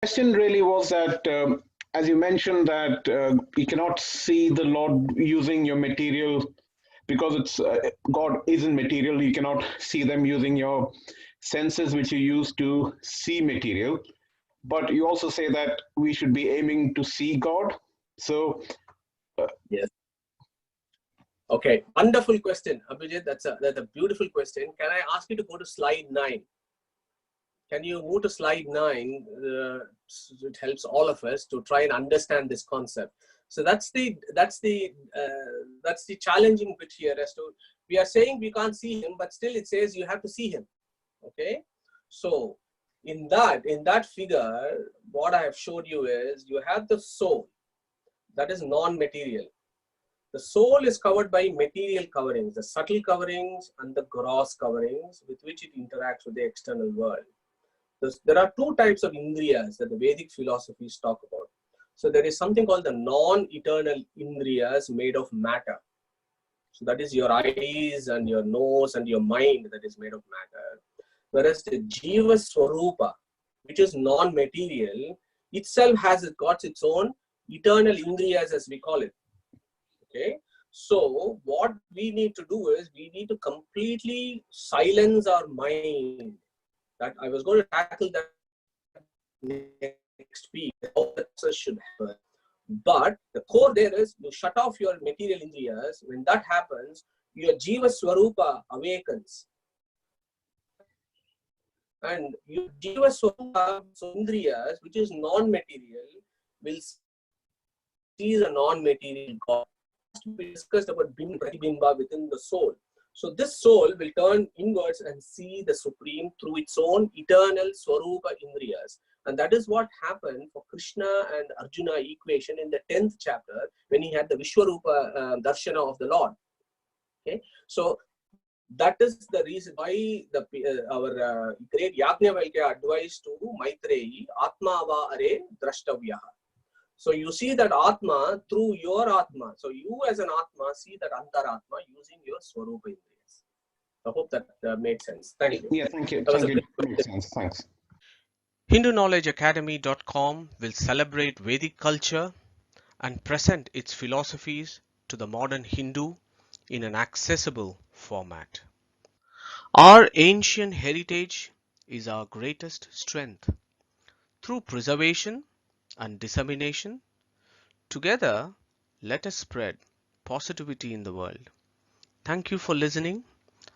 Question really was that, as you mentioned, that you cannot see the Lord using your material because it's God isn't material. You cannot see them using your senses, which you use to see material. But you also say that we should be aiming to see God. So, Yes. Okay, wonderful question, Abhijit. That's a beautiful question. Can I ask you to go to slide 9? Can you move to slide 9? It helps all of us to try and understand this concept. So that's the challenging bit here. As to, we are saying we can't see him, but still it says you have to see him. Okay, so in that figure, what I have showed you is you have the soul, that is non-material. The soul is covered by material coverings, the subtle coverings and the gross coverings with which it interacts with the external world. There are two types of indriyas that the Vedic philosophies talk about. So there is something called the non-eternal indriyas made of matter. So that is your eyes and your nose and your mind that is made of matter. Whereas the Jiva Swarupa, which is non-material, itself has got its own eternal indriyas, as we call it. Okay, so what we need to do is we need to completely silence our mind. That I was going to tackle that next week, how that should happen. But the core there is you shut off your material indriyas. When that happens, your Jiva Swarupa awakens. And your Jiva Swarupa indriyas, which is non-material, will see the non-material God. We discussed about Pratibimba within the soul. So this soul will turn inwards and see the Supreme through its own eternal Swarupa Indriyas. And that is what happened for Krishna and Arjuna equation in the 10th chapter when he had the Vishwarupa Darshana of the Lord. Okay, so that is the reason why our great Yajnavalkya advised to Maitreyi, Atma va are drashtavyaha. So you see that Atma through your Atma. So you as an Atma see that Antaratma using your Swarupa Indriyas. I hope that made sense. Thank you. yeah, thank you. That was Thank a you. great Makes question. sense. Thanks. HinduKnowledgeAcademy.com will celebrate Vedic culture and present its philosophies to the modern Hindu in an accessible format. Our ancient heritage is our greatest strength. Through preservation and dissemination, together let us spread positivity in the world. Thank you for listening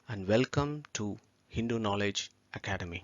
and welcome to Hindu Knowledge Academy.